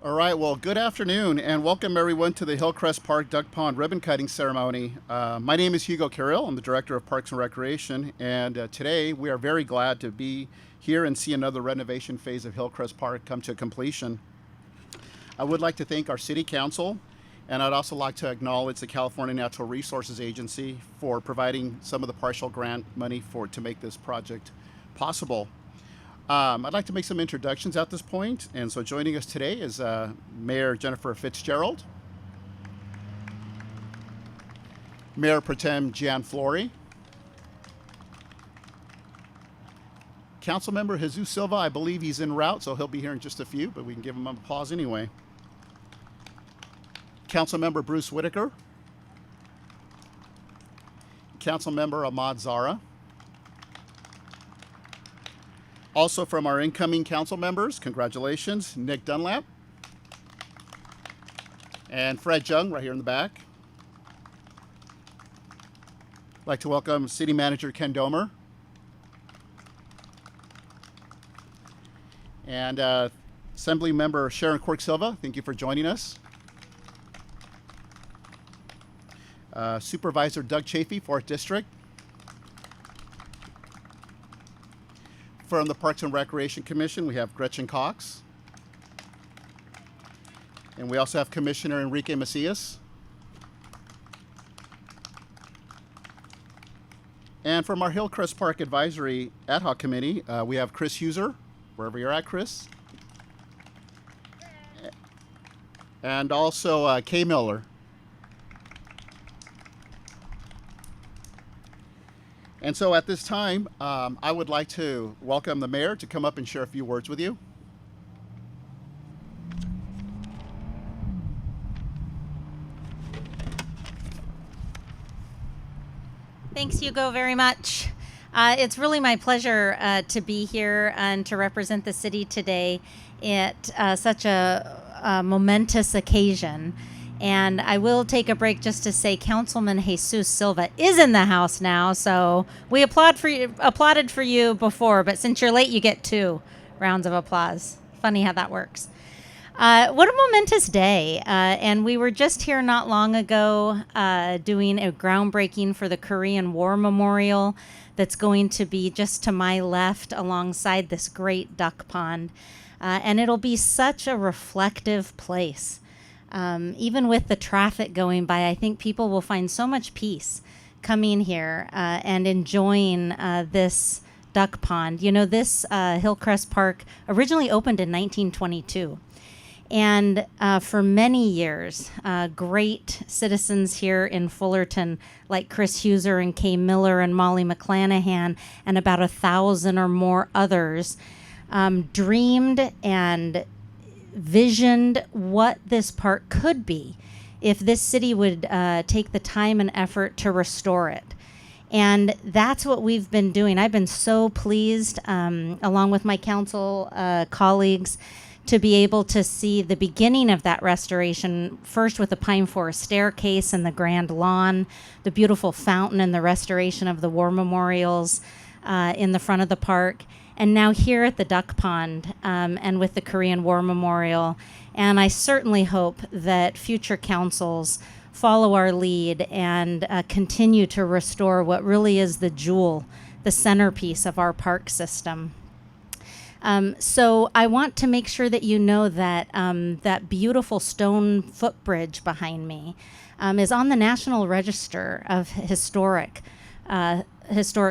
All right, well, good afternoon and welcome everyone to the Hillcrest Park Duck Pond ribbon cutting ceremony. My name is Hugo Carrill. I'm the Director of Parks and Recreation, and today we are very glad to be here and see another renovation phase of Hillcrest Park come to completion. I would like to thank our City Council, and I'd also like to acknowledge the California Natural Resources Agency for providing some of the partial grant money to make this project possible. I'd like to make some introductions at this point, and so joining us today is Mayor Jennifer Fitzgerald, Mayor Pro Tem Gian Flori, Councilmember Jesus Silva. I believe he's en route, so he'll be here in just a few, but we can give him a pause anyway. Councilmember Bruce Whitaker, Councilmember Ahmad Zara. Also from our incoming council members, congratulations, Nick Dunlap and Fred Jung right here in the back. I'd like to welcome City Manager Ken Domer and Assembly Member Sharon Quirk Silva. Thank you for joining us. Supervisor Doug Chafee, 4th District. From the Parks and Recreation Commission, we have Gretchen Cox. And we also have Commissioner Enrique Macias. And from our Hillcrest Park Advisory Ad Hoc Committee, we have Chris Huser, wherever you're at, Chris. And also Kay Miller. And so at this time, I would like to welcome the mayor to come up and share a few words with you. Thanks, Hugo, very much. It's really my pleasure to be here and to represent the city today at such a momentous occasion. And I will take a break just to say Councilman Jesus Silva is in the house now, so we applauded for you before, but since you're late, you get 2 rounds of applause. Funny how that works. What a momentous day. And we were just here not long ago doing a groundbreaking for the Korean War Memorial that's going to be just to my left alongside this great duck pond. And it'll be such a reflective place. Even with the traffic going by, I think people will find so much peace coming here and enjoying this duck pond. You know, this Hillcrest Park originally opened in 1922. And for many years, great citizens here in Fullerton, like Chris Huser and Kay Miller and Molly McClanahan, and about 1,000 or more others, dreamed and visioned what this park could be if this city would take the time and effort to restore it. And that's what we've been doing. I've been so pleased, along with my council colleagues, to be able to see the beginning of that restoration, first with the pine forest staircase and the grand lawn, the beautiful fountain and the restoration of the war memorials in the front of the park, and now here at the duck pond and with the Korean War Memorial. And I certainly hope that future councils follow our lead and continue to restore what really is the jewel, the centerpiece of our park system. So I want to make sure that you know that that beautiful stone footbridge behind me is on the National Register of Historic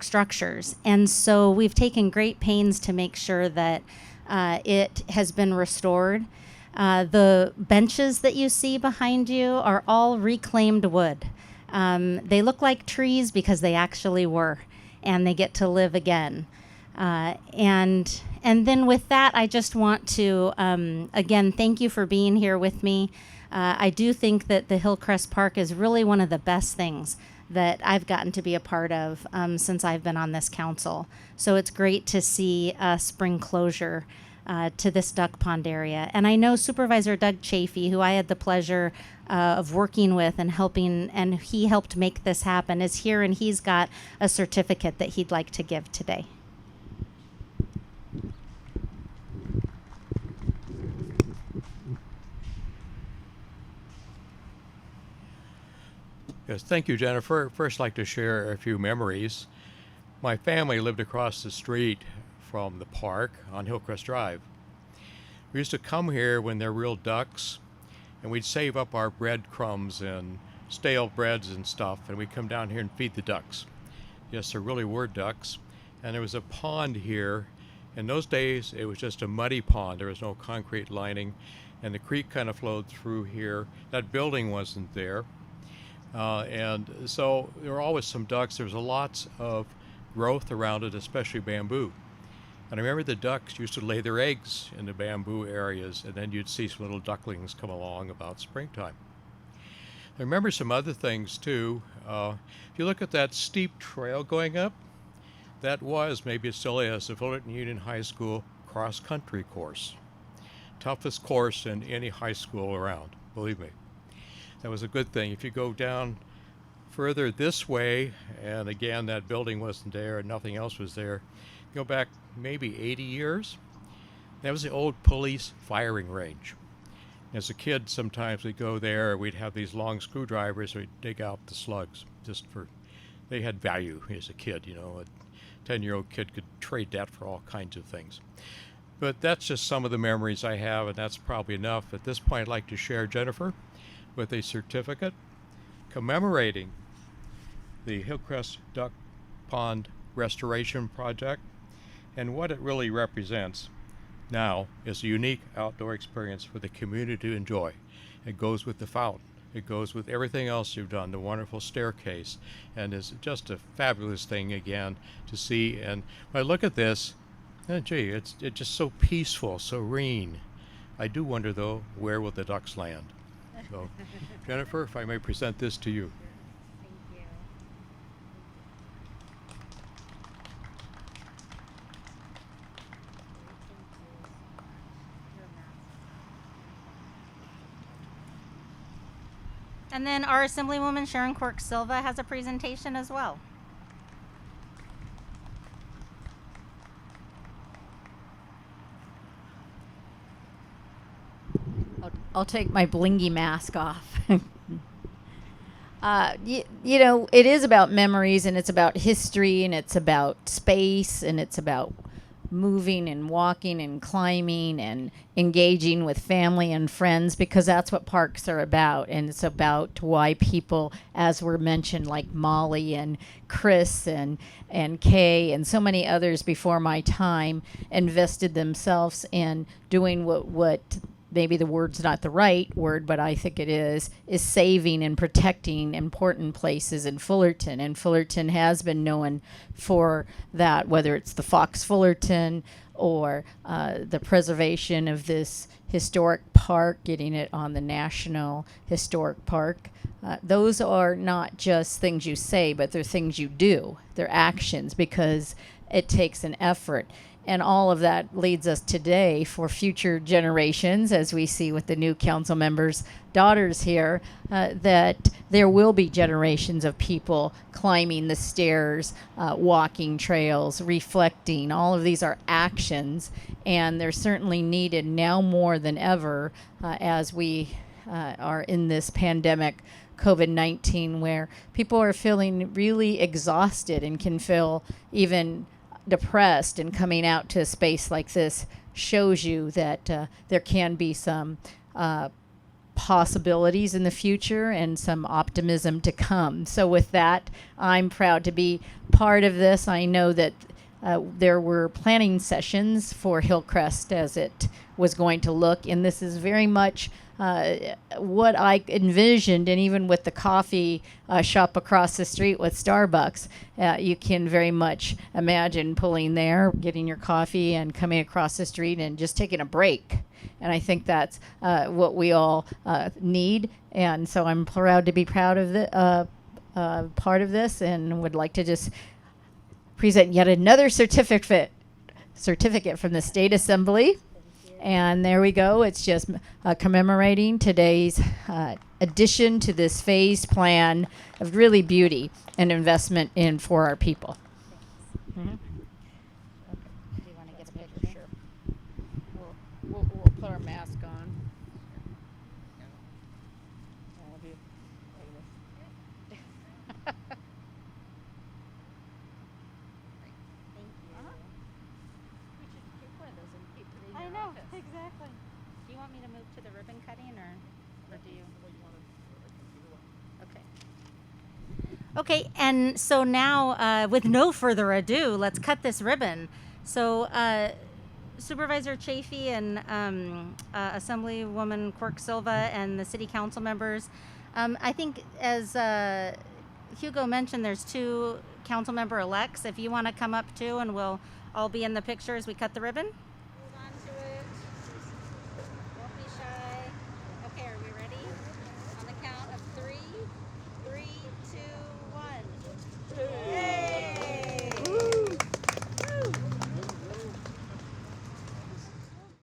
structures. And so we've taken great pains to make sure that it has been restored. The benches that you see behind you are all reclaimed wood. They look like trees because they actually were, and they get to live again. And then with that, I just want to, again, thank you for being here with me. I do think that the Hillcrest Park is really one of the best things that I've gotten to be a part of since I've been on this council. So it's great to see spring closure to this duck pond area. And I know Supervisor Doug Chafee, who I had the pleasure of working with and helping, and he helped make this happen, is here, and he's got a certificate that he'd like to give today. Yes, thank you, Jennifer. First, I'd like to share a few memories. My family lived across the street from the park on Hillcrest Drive. We used to come here when they're real ducks, and we'd save up our breadcrumbs and stale breads and stuff, and we'd come down here and feed the ducks. Yes, there really were ducks. And there was a pond here. In those days, it was just a muddy pond. There was no concrete lining, and the creek kind of flowed through here. That building wasn't there. And so there were always some ducks. There was lots of growth around it, especially bamboo. And I remember the ducks used to lay their eggs in the bamboo areas, and then you'd see some little ducklings come along about springtime. I remember some other things too. If you look at that steep trail going up, that was, maybe it still is, the Fullerton Union High School cross-country course. Toughest course in any high school around, believe me. That was a good thing. If you go down further this way, and again, that building wasn't there and nothing else was there, go back maybe 80 years, that was the old police firing range. As a kid, sometimes we'd go there, we'd have these long screwdrivers, we'd dig out the slugs, they had value as a kid, a 10-year-old kid could trade that for all kinds of things. But that's just some of the memories I have, and that's probably enough. At this point, I'd like to share Jennifer with a certificate commemorating the Hillcrest Duck Pond Restoration Project, and what it really represents now is a unique outdoor experience for the community to enjoy. It goes with the fountain. It goes with everything else you've done, the wonderful staircase, and is just a fabulous thing again to see. And when I look at this, it's just so peaceful, serene. I do wonder, though, where will the ducks land? So, Jennifer, if I may present this to you. Thank you. And then our Assemblywoman Sharon Quirk Silva has a presentation as well. I'll take my blingy mask off. It is about memories, and it's about history, and it's about space, and it's about moving and walking and climbing and engaging with family and friends, because that's what parks are about. And it's about why people, as were mentioned, like Molly and Chris and Kay and so many others before my time, invested themselves in doing what maybe the word's not the right word, but I think it is saving and protecting important places in Fullerton. And Fullerton has been known for that, whether it's the Fox Fullerton or the preservation of this historic park, getting it on the National Historic Park. Those are not just things you say, but they're things you do. They're actions, because it takes an effort. And all of that leads us today for future generations, as we see with the new council members' daughters here, that there will be generations of people climbing the stairs, walking trails, reflecting. All of these are actions, and they're certainly needed now more than ever as we are in this pandemic, COVID-19, where people are feeling really exhausted and can feel even depressed, and coming out to a space like this shows you that there can be some possibilities in the future and some optimism to come. So with that, I'm proud to be part of this. I know that there were planning sessions for Hillcrest as it was going to look, and this is very much what I envisioned. And even with the coffee shop across the street with Starbucks, you can very much imagine pulling there, getting your coffee, and coming across the street and just taking a break. And I think that's what we all need. And so I'm proud to be proud of the part of this, and would like to just present yet another certificate from the State Assembly. And there we go. It's just commemorating today's addition to this phased plan of really beauty and investment in for our people. Mm-hmm. Okay. Do you want to get a picture? Sure. We'll put our mask on. Exactly. Do you want me to move to the ribbon cutting or do you? Okay. Okay, and so now, with no further ado, let's cut this ribbon. So, Supervisor Chafee and Assemblywoman Quirk Silva and the City Council members, I think as Hugo mentioned, there's 2 council member elects. If you want to come up too, and we'll all be in the picture as we cut the ribbon.